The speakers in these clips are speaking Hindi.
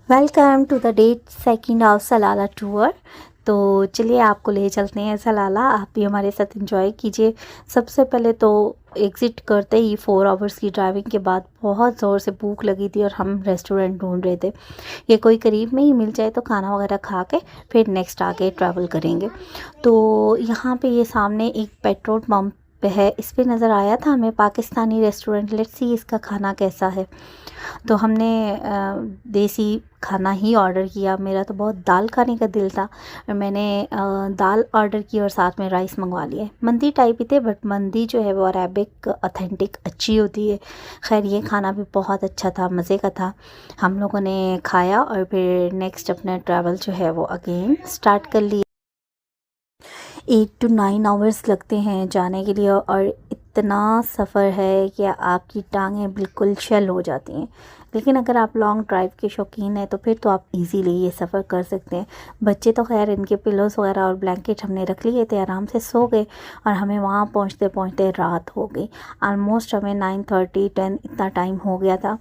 Welcome to the day second of Salala tour. तो चलिए आपको ले चलते हैं सलाला। आप भी हमारे साथ एंजॉय कीजिए। सबसे पहले तो एग्ज़िट करते ही 4 आवर्स की ड्राइविंग के बाद बहुत ज़ोर से भूख लगी थी और हम रेस्टोरेंट ढूंढ रहे थे। ये कोई करीब में ही मिल जाए तो खाना वगैरह खा के फिर नेक्स्ट आगे ट्रैवल करेंगे। तो यहाँ पे ये सामने एक पेट्रोल पंप पे है, इस पे नज़र आया था हमें पाकिस्तानी रेस्टोरेंट। लेट्स सी इसका खाना कैसा है। तो हमने देसी खाना ही ऑर्डर किया। मेरा तो बहुत दाल खाने का दिल था और मैंने दाल ऑर्डर की और साथ में राइस मंगवा लिए। मंदी टाइप ही थे बट मंदी जो है वो अरेबिक ऑथेंटिक अच्छी होती है। खैर ये खाना भी बहुत अच्छा था, मज़े का था। हम लोगों ने खाया और फिर नेक्स्ट अपना ट्रैवल जो है वो अगेन स्टार्ट कर लिया। 8 to 9 आवर्स लगते हैं जाने के लिए और इतना सफ़र है कि आपकी टांगें बिल्कुल शल हो जाती हैं। लेकिन अगर आप लॉन्ग ड्राइव के शौकीन हैं तो फिर तो आप इजीली ये सफ़र कर सकते हैं। बच्चे तो खैर इनके पिलोस वगैरह और ब्लैंकेट हमने रख लिए थे, आराम से सो गए और हमें वहाँ पहुँचते पहुँचते रात हो गई। आलमोस्ट हमें 9:30-10 इतना टाइम हो गया था।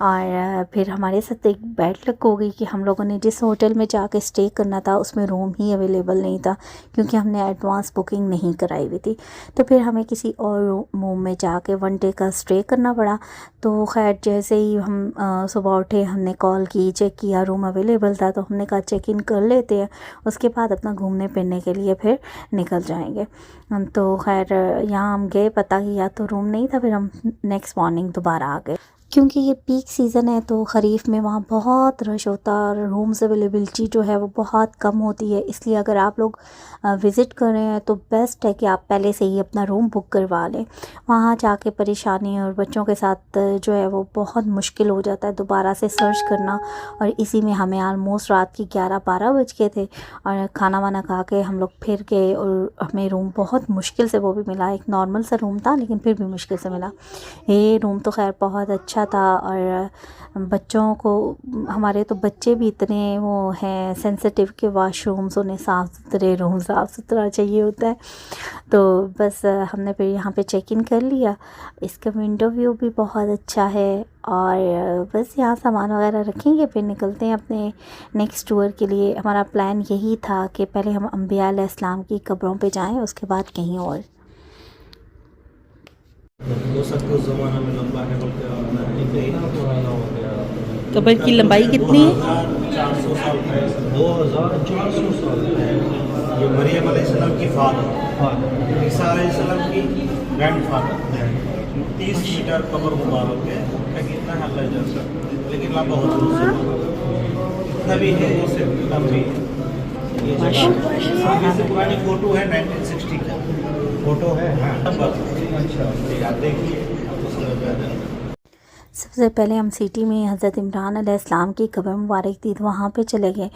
और फिर हमारे साथ एक बैड लक हो गई कि हम लोगों ने जिस होटल में जाके स्टे करना था उसमें रूम ही अवेलेबल नहीं था, क्योंकि हमने एडवांस बुकिंग नहीं कराई हुई थी। तो फिर हमें किसी और रूम में जाके 1 डे का स्टे करना पड़ा। तो खैर जैसे ही हम सुबह उठे हमने कॉल की, चेक किया, रूम अवेलेबल था, तो हमने कहा चेक इन कर लेते हैं, उसके बाद अपना घूमने फिरने के लिए फिर निकल जाएंगे। तो खैर यहाँ हम गए, पता किया तो रूम नहीं था। फिर हम नेक्स्ट मॉर्निंग दोबारा आ गए। क्योंकि ये पीक सीज़न है तो ख़रीफ में वहाँ बहुत रश होता है और रूम्स अवेलेबिलिटी जो है वो बहुत कम होती है। इसलिए अगर आप लोग विज़िट कर रहे हैं तो बेस्ट है कि आप पहले से ही अपना रूम बुक करवा लें। वहाँ जाके परेशानी और बच्चों के साथ जो है वो बहुत मुश्किल हो जाता है दोबारा से सर्च करना। और इसी में हमें आलमोस्ट रात के 11-12 बज गए थे और खाना वाना खा के हम लोग फिर गए और हमें रूम बहुत मुश्किल से वो भी मिला। एक नॉर्मल सा रूम था लेकिन फिर भी मुश्किल से मिला। ये रूम तो खैर बहुत अच्छा था। और बच्चों को, हमारे तो बच्चे भी इतने वो हैं सेंसिटिव के वाशरूम्स, उन्हें साफ़ सुथरे रूम, साफ़ सुथरा चाहिए होता है। तो बस हमने फिर यहाँ पे चेक इन कर लिया। इसका विंडो व्यू भी बहुत अच्छा है और बस यहाँ सामान वगैरह रखेंगे फिर निकलते हैं अपने नेक्स्ट टूर के लिए। हमारा प्लान यही था कि पहले हम अम्बिया अलैहिस्सलाम की कब्रों पे जाएं, उसके बाद कहीं और। हो सकता है उस ज़माना में लंबा है, बल्कि कब्र की लंबाई कितनी है? 2400 साल है। 2400 साल है। ये मरियम अलैहिस्सलाम की फादर, ईसा अलैहिस्सलाम की ग्रैंडफादर है। 30 मीटर कब्र मुबारक है। लेकिन इतना हल्ला जा सकता, लेकिन लंबा बहुत दूर से इतना भी है, इससे कम भी है। ये जगह आगे से पुरानी फ़ोटो है 1960 का फ़ोटो है। हाँ अच्छा, आप देखिए सबसे पहले हम सिटी में हज़रत इमरान अलैहिस्सलाम की कब्र मुबारक थी तो वहाँ पे चले गए।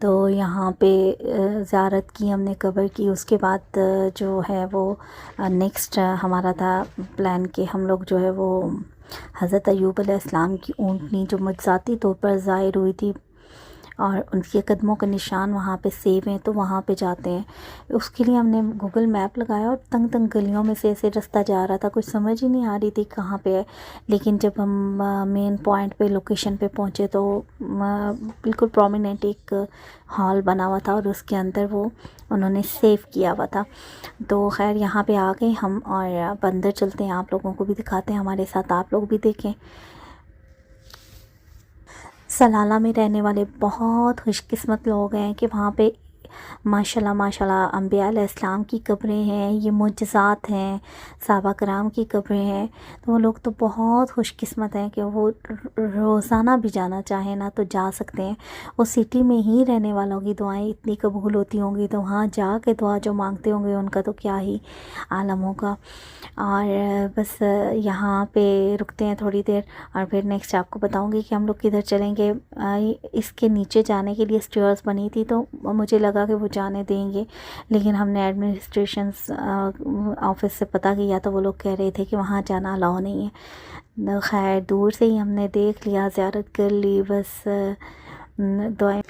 तो यहाँ पे ज़ियारत की हमने कब्र की। उसके बाद जो है वो नेक्स्ट हमारा था प्लान कि हम लोग जो है वो हज़रत अय्यूब अलैहिस्सलाम की ऊँटनी जो मुअज़्ज़ाती तौर पर ज़ाहिर हुई थी और उनके कदमों के निशान वहाँ पे सेव हैं, तो वहाँ पे जाते हैं। उसके लिए हमने गूगल मैप लगाया और तंग तंग गलियों में से ऐसे रास्ता जा रहा था, कुछ समझ ही नहीं आ रही थी कहाँ पे है। लेकिन जब हम मेन पॉइंट पे लोकेशन पे पहुँचे तो बिल्कुल प्रोमिनेंट एक हॉल बना हुआ था और उसके अंदर वो उन्होंने सेव किया हुआ था। तो खैर यहाँ पे आ गए हम और अब अंदर चलते हैं, आप लोगों को भी दिखाते हैं, हमारे साथ आप लोग भी देखें। सलाला में रहने वाले बहुत खुशकिस्मत लोग हैं कि वहाँ पे माशाल्लाह माशाल्लाह अम्बिया अलैहिस्सलाम की कब्रें हैं, ये मुअज्जज़ात हैं, सहाबा कराम की कब्रें हैं। तो वो लोग तो बहुत खुशकिस्मत हैं कि वो रोज़ाना भी जाना चाहें ना तो जा सकते हैं। वो सिटी में ही रहने वालों की दुआएं इतनी कबूल होती होंगी तो वहाँ जा के दुआ जो मांगते होंगे उनका तो क्या ही आलम होगा। और बस यहाँ पे रुकते हैं थोड़ी देर और फिर नेक्स्ट आपको बताऊँगी कि हम लोग किधर चलेंगे। इसके नीचे जाने के लिए स्टेयर्स बनी थी तो मुझे लगा कि वो जाने देंगे, लेकिन हमने एडमिनिस्ट्रेशन ऑफिस से पता किया तो वो लोग कह रहे थे कि वहाँ जाना अलाउ नहीं है। खैर दूर से ही हमने देख लिया, ज़ियारत कर ली, बस दुआएं।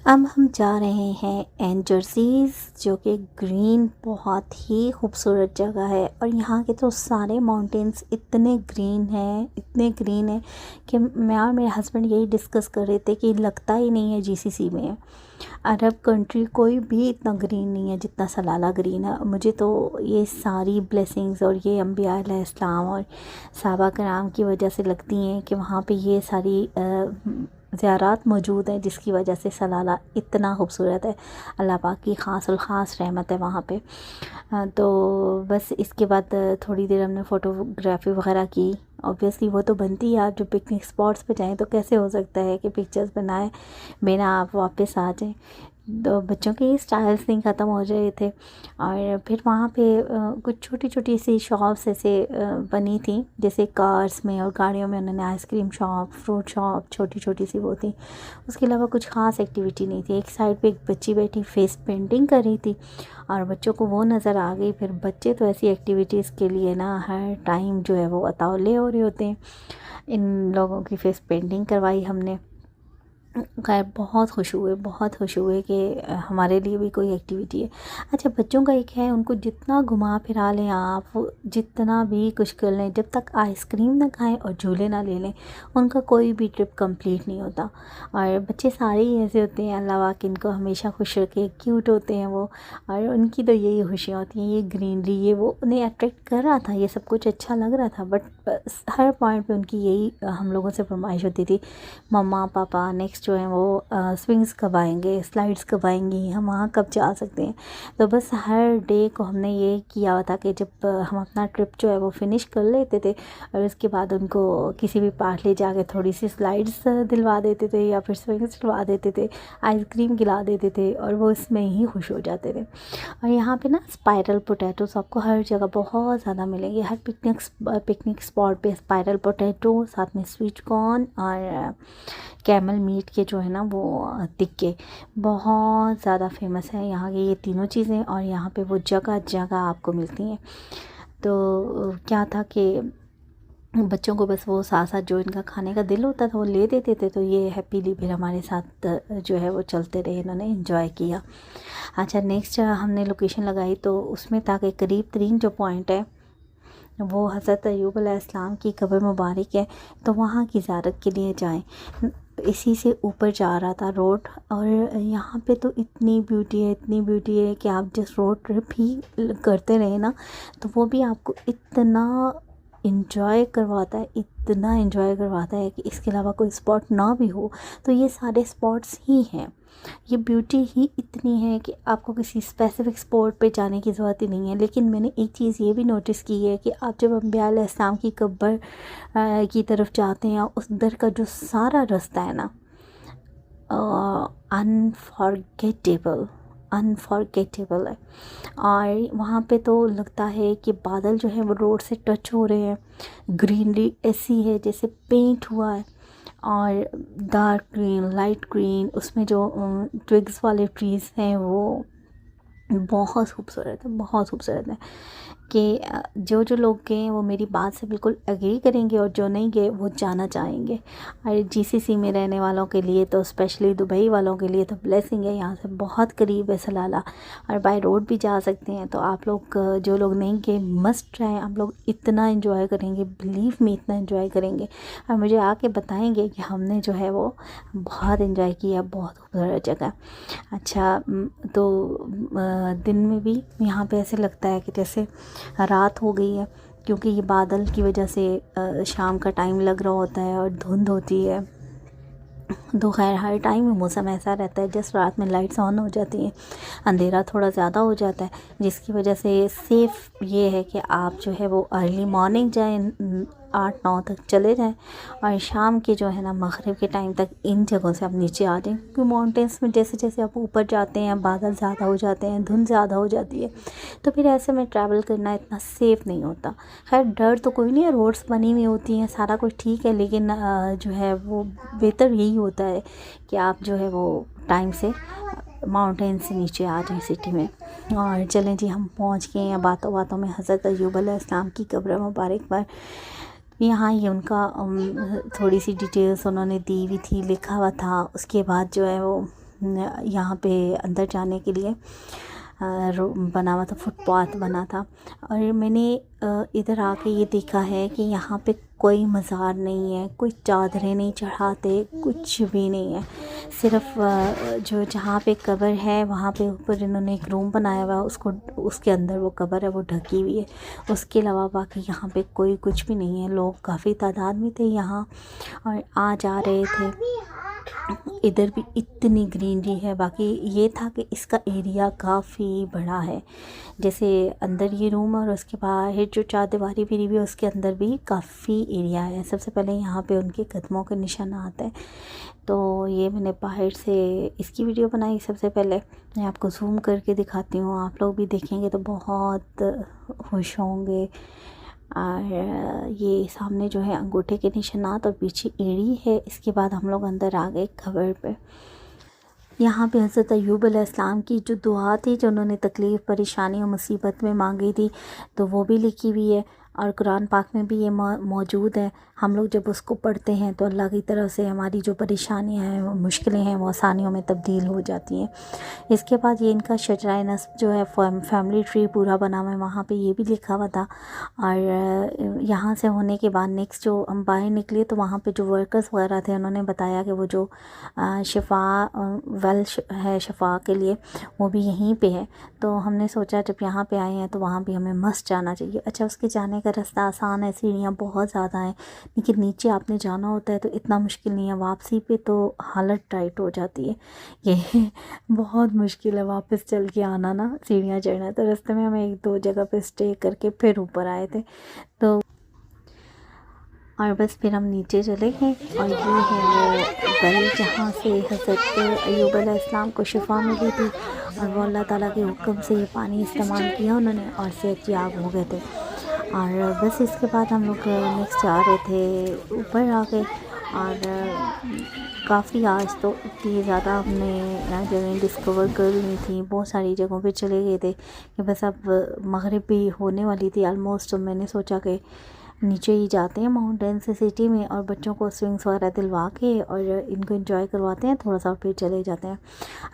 अब हम जा रहे हैं एन जर्सीज़, जो कि ग्रीन बहुत ही खूबसूरत जगह है। और यहाँ के तो सारे माउंटेन्स इतने ग्रीन हैं कि मैं और मेरे हस्बैंड यही डिस्कस कर रहे थे कि लगता ही नहीं है जीसीसी में है। अरब कंट्री कोई भी इतना ग्रीन नहीं है जितना सलाला ग्रीन है। मुझे तो ये सारी ब्लेसिंग्स और ये अम्बिया अलैहिस्सलाम और सहाबा कराम की वजह से लगती हैं कि वहाँ पे ये सारी ज़ियारात मौजूद हैं, जिसकी वजह से सलाला इतना खूबसूरत है। अल्लाह पाक की ख़ास और ख़ास रहमत है वहाँ पे। तो बस इसके बाद थोड़ी देर हमने फ़ोटोग्राफी वगैरह की। ऑब्वियसली वो तो बनती है, आप जो पिकनिक स्पॉट्स पे जाएं तो कैसे हो सकता है कि पिक्चर्स बनाए बिना आप वापस आ जाएं। तो बच्चों के स्टाइल्स नहीं ख़त्म हो रहे थे। और फिर वहाँ पे कुछ छोटी छोटी सी शॉप्स ऐसे बनी थी, जैसे कार्स में और गाड़ियों में उन्होंने आइसक्रीम शॉप, फ्रूट शॉप छोटी छोटी सी वो थी। उसके अलावा कुछ ख़ास एक्टिविटी नहीं थी। एक साइड पे एक बच्ची बैठी फेस पेंटिंग कर रही थी और बच्चों को वो नज़र आ गई। फिर बच्चे तो ऐसी एक्टिविटीज़ के लिए ना हर टाइम जो है वो अतावले हो रहे होते हैं। इन लोगों की फेस पेंटिंग करवाई हमने। खैर बहुत खुश हुए कि हमारे लिए भी कोई एक्टिविटी है। अच्छा, बच्चों का एक है, उनको जितना घुमा फिरा लें आप, जितना भी कुछ कर लें, जब तक आइसक्रीम ना खाएं और झूले ना ले लें, उनका कोई भी ट्रिप कंप्लीट नहीं होता। और बच्चे सारे ही ऐसे होते हैं, अल्लाह पाक इनको हमेशा खुश रखे, क्यूट होते हैं वो। और उनकी तो यही खुशियाँ होती हैं, ये ग्रीनरी, ये वो उन्हें अट्रैक्ट कर रहा था, ये सब कुछ अच्छा लग रहा था। बट हर पॉइंट पे उनकी यही हम लोगों से फरमाइश होती थी, मम्मा पापा नेक्स्ट जो है वो स्विंग्स कब आएंगे, स्लाइड्स कब आएंगी, हम वहाँ कब जा सकते हैं। तो बस हर डे को हमने ये किया हुआ था कि जब हम अपना ट्रिप जो है वो फ़िनिश कर लेते थे और उसके बाद उनको किसी भी पार्क ले जाके थोड़ी सी स्लाइड्स दिलवा देते थे या फिर स्विंग्स दिलवा देते थे, आइसक्रीम खिला देते थे और वो इसमें ही खुश हो जाते थे। और यहाँ पे ना स्पाइरल पोटैटोस आपको हर जगह बहुत ज़्यादा मिलेंगे। हर पिकनिक स्पॉट पे स्पाइरल पोटैटो, साथ में स्वीट कॉर्न और कैमल मीट के जो है ना वो टिक्के बहुत ज़्यादा फेमस है यहाँ की ये तीनों चीज़ें। और यहाँ पे वो जगह जगह आपको मिलती हैं। तो क्या था कि बच्चों को बस वो साथ साथ जो इनका खाने का दिल होता था वो ले देते थे, तो ये हैप्पीली फिर हमारे साथ जो है वो चलते रहे, इन्होंने एंजॉय किया। अच्छा, नेक्स्ट हमने लोकेशन लगाई तो उसमें था कि करीब तरीन जो पॉइंट है वो हज़रत अय्यूब अलैहिस्सलाम की कब्र मुबारक है, तो वहाँ की ज़ियारत के लिए जाएं। इसी से ऊपर जा रहा था रोड, और यहाँ पे तो इतनी ब्यूटी है कि आप जिस रोड ट्रिप ही करते रहे ना तो वो भी आपको इतना इन्जॉय करवाता है कि इसके अलावा कोई स्पॉट ना भी हो तो ये सारे स्पॉट्स ही हैं। ये ब्यूटी ही इतनी है कि आपको किसी स्पेसिफ़िक स्पॉट पे जाने की ज़रूरत ही नहीं है। लेकिन मैंने एक चीज़ ये भी नोटिस की है कि आप जब अम्बिया अलैहिस्सलाम की कब्र की तरफ जाते हैं, उस दर का जो सारा रास्ता है ना, अनफॉरगेटेबल है। और वहाँ पे तो लगता है कि बादल जो है वो रोड से टच हो रहे हैं। ग्रीनरी ऐसी है जैसे पेंट हुआ है, और डार्क ग्रीन, लाइट ग्रीन, उसमें जो ट्विग्स वाले ट्रीज़ हैं वो बहुत खूबसूरत है कि जो लोग गए हैं वो मेरी बात से बिल्कुल एग्री करेंगे, और जो नहीं गए वो जाना चाहेंगे। और जीसीसी में रहने वालों के लिए तो स्पेशली दुबई वालों के लिए तो ब्लेसिंग है, यहाँ से बहुत करीब है सलाला, और बाय रोड भी जा सकते हैं। तो आप लोग जो लोग नहीं गए मस्ट ट्राई, आप लोग इतना एंजॉय करेंगे, बिलीव मी इतना एंजॉय करेंगे, और मुझे आके बताएंगे कि हमने जो है वो बहुत एंजॉय किया, बहुत खूबसूरत जगह। अच्छा, तो दिन में भी यहाँ पे ऐसे लगता है कि जैसे रात हो गई है, क्योंकि ये बादल की वजह से शाम का टाइम लग रहा होता है और धुंध होती है। तो खैर हर टाइम में मौसम ऐसा रहता है, जस्ट रात में लाइट्स ऑन हो जाती हैं, अंधेरा थोड़ा ज़्यादा हो जाता है, जिसकी वजह से सेफ़ ये है कि आप जो है वो अर्ली मॉर्निंग जाएं, 8-9 तक चले जाएं, और शाम के जो है ना मगरिब के टाइम तक इन जगहों से आप नीचे आ जाएं। क्योंकि माउंटेन्स में जैसे जैसे आप ऊपर जाते हैं बादल ज़्यादा हो जाते हैं, धुंध ज़्यादा हो जाती है, तो फिर ऐसे में ट्रैवल करना इतना सेफ़ नहीं होता। खैर डर तो कोई नहीं है, रोड्स बनी हुई होती हैं, सारा कुछ ठीक है, लेकिन जो है वो बेहतर यही होता है कि आप जो है वो टाइम से माउंटेन से नीचे आ जाएं सिटी में। और चलें जी, हम पहुंच गए हैं बातों बातों में हज़रत अय्यूब अलैहिस्सलाम की कब्र मुबारक पर। यहाँ ये उनका थोड़ी सी डिटेल्स उन्होंने दी हुई थी, लिखा हुआ था। उसके बाद जो है वो यहाँ पे अंदर जाने के लिए बना हुआ था, फुटपाथ बना था। और मैंने इधर आके ये देखा है कि यहाँ पे कोई मज़ार नहीं है, कोई चादरें नहीं चढ़ाते, कुछ भी नहीं है। सिर्फ जो जहाँ पे कब्र है वहाँ पे ऊपर इन्होंने एक रूम बनाया हुआ है, उसको उसके अंदर वो कब्र है वो ढकी हुई है। उसके अलावा बाकी यहाँ पे कोई कुछ भी नहीं है। लोग काफ़ी तादाद में थे यहाँ और आ जा रहे थे। इधर भी इतनी ग्रीनरी है। बाकी ये था कि इसका एरिया काफ़ी बड़ा है। जैसे अंदर ये रूम और उसके बाहर जो चारदीवारी भी हुई है उसके अंदर भी काफ़ी एरिया है। सबसे पहले यहाँ पे उनके कदमों के निशानात हैं। तो ये मैंने बाहर से इसकी वीडियो बनाई। सबसे पहले मैं आपको ज़ूम करके दिखाती हूँ, आप लोग भी देखेंगे तो बहुत खुश होंगे। और ये सामने जो है अंगूठे के निशानात और पीछे एड़ी है। इसके बाद हम लोग अंदर आ गए कब्र पे। यहाँ पे हज़रत अय्यूब अलैहिस्सलाम की जो दुआ थी, जो उन्होंने तकलीफ़, परेशानी और मुसीबत में मांगी थी, तो वो भी लिखी हुई है और कुरान पाक में भी ये मौजूद है। हम लोग जब उसको पढ़ते हैं तो अल्लाह की तरफ से हमारी जो परेशानियाँ हैं, मुश्किलें हैं, वो आसानियों में तब्दील हो जाती हैं। इसके बाद ये इनका शजराए नस्ब जो है फैमिली ट्री पूरा बना हुआ है, वहाँ पे ये भी लिखा हुआ था। और यहाँ से होने के बाद नेक्स्ट जो हम बाहर निकले तो वहाँ पे जो वर्कर्स वगैरह थे उन्होंने बताया कि वो जो शिफा वेल है शिफा के लिए, वो भी यहीं पे है। तो हमने सोचा जब यहाँ पे आए हैं तो वहाँ भी हमें मस्ट जाना चाहिए। अच्छा, उसके जाने का रास्ता आसान है, सीढ़ियाँ बहुत ज़्यादा हैं, लेकिन नीचे आपने जाना होता है तो इतना मुश्किल नहीं है। वापसी पे तो हालत टाइट हो जाती है। ये बहुत मुश्किल है वापस चल के आना ना, सीढ़ियाँ चढ़ना। तो रास्ते में हमें 1-2 जगह पे स्टे करके फिर ऊपर आए थे। तो और बस फिर हम नीचे चले गए और ये है वो गली जहाँ से हज़रत अय्यूब अलैहिस्सलाम को शिफा मिली थी और वो अल्लाह ताला के हुक्म से ये पानी इस्तेमाल किया उन्होंने और सेहतयाब हो गए थे। और बस इसके बाद हम लोग नेक्स्ट जा रहे थे, ऊपर आ गए। और काफ़ी आज तो इतनी ज़्यादा हमने जगह डिस्कवर कर ली थी, बहुत सारी जगहों पे चले गए थे कि बस अब मगरिब भी होने वाली थी ऑलमोस्ट। तो मैंने सोचा कि नीचे ही जाते हैं माउंटेन से सिटी में और बच्चों को स्विंग्स वगैरह दिलवा के और इनको एंजॉय करवाते हैं थोड़ा सा, फिर चले जाते हैं।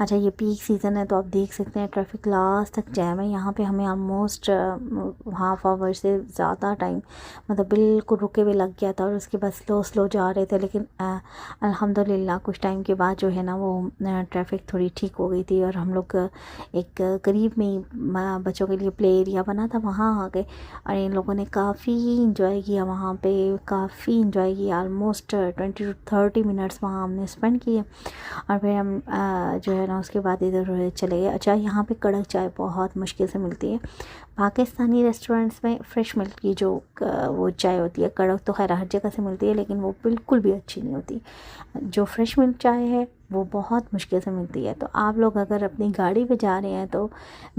अच्छा, ये पीक सीज़न है तो आप देख सकते हैं ट्रैफिक लास्ट तक जैम है। यहाँ पे हमें ऑलमोस्ट हाफ आवर से ज़्यादा टाइम मतलब बिल्कुल रुके हुए लग गया था और उसके बाद स्लो जा रहे थे। लेकिन अल्हम्दुलिल्लाह कुछ टाइम के बाद जो है ना वो ट्रैफिक थोड़ी ठीक हो गई थी और हम लोग एक करीब में ही बच्चों के लिए प्ले एरिया बना था, वहाँ आ गए और इन लोगों ने काफ़ी इंजॉय किया। वहाँ पे काफ़ी इंजॉय किया, ऑलमोस्ट 20 to 30 मिनट्स वहाँ हमने स्पेंड किए। और फिर हम जो है ना उसके बाद इधर चले गए। अच्छा, यहाँ पे कड़क चाय बहुत मुश्किल से मिलती है। पाकिस्तानी रेस्टोरेंट्स में फ़्रेश मिल्क की जो वो चाय होती है, कड़क तो खैर हर जगह से मिलती है लेकिन वो बिल्कुल भी अच्छी नहीं होती। जो फ्रेश मिल्क चाय है वो बहुत मुश्किल से मिलती है। तो आप लोग अगर अपनी गाड़ी पे जा रहे हैं तो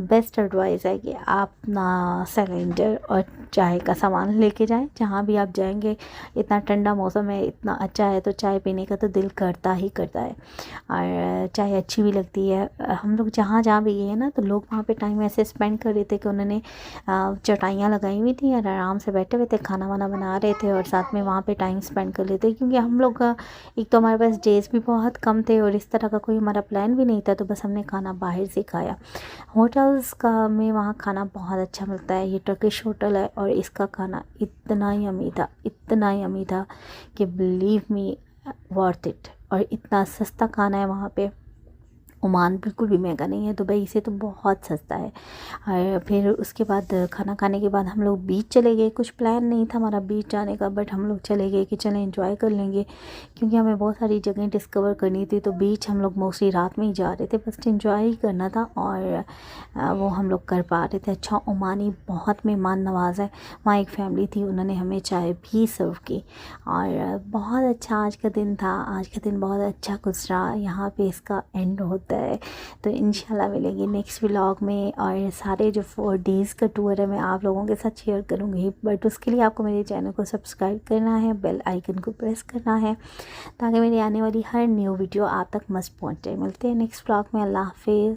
बेस्ट एडवाइस है कि आप अपना सिलेंडर और चाय का सामान लेके जाएं। जहाँ भी आप जाएंगे, इतना ठंडा मौसम है, इतना अच्छा है तो चाय पीने का तो दिल करता ही करता है और चाय अच्छी भी लगती है। हम लोग जहाँ भी गए ना तो लोग वहाँ पे टाइम ऐसे स्पेंड कर रहे थे कि उन्होंने चटाइयाँ लगाई हुई थी और आराम से बैठे हुए थे, खाना वाना बना रहे थे और साथ में वहाँ पे टाइम स्पेंड कर लेते। क्योंकि हम लोग एक तो हमारे पास डेज़ भी बहुत कम थे और इस तरह का कोई हमारा प्लान भी नहीं था, तो बस हमने खाना बाहर से खाया। होटल्स का में वहाँ खाना बहुत अच्छा मिलता है। ये टर्किश होटल है और इसका खाना इतना यम्मी था, इतना यम्मी था कि बिलीव मी वर्थ इट। और इतना सस्ता खाना है वहाँ पे। ओमान बिल्कुल भी महंगा नहीं है, दुबई से तो बहुत सस्ता है। और फिर उसके बाद खाना खाने के बाद हम लोग बीच चले गए। कुछ प्लान नहीं था हमारा बीच जाने का, बट हम लोग चले गए कि चलें एंजॉय कर लेंगे, क्योंकि हमें बहुत सारी जगह डिस्कवर करनी थी। तो बीच हम लोग मोस्टली रात में ही जा रहे थे, बस एंजॉय ही करना था और वो हम लोग कर पा रहे थे। अच्छा, ओमानी बहुत मेहमान नवाज है। वहाँ एक फैमिली थी, उन्होंने हमें चाय भी सर्व की और बहुत अच्छा आज का दिन था। आज का दिन बहुत अच्छा गुजरा। यहाँ पे इसका एंड होता है। तो इंशाल्लाह मिलेंगे नेक्स्ट व्लॉग में और सारे जो 4 डेज़ का टूर है मैं आप लोगों के साथ शेयर करूँगी। बट उसके लिए आपको मेरे चैनल को सब्सक्राइब करना है, बेल आइकन को प्रेस करना है ताकि मेरी आने वाली हर न्यू वीडियो आप तक मस्ट पहुँच जाए। मिलते हैं नेक्स्ट व्लॉग में। अल्लाह हाफिज़।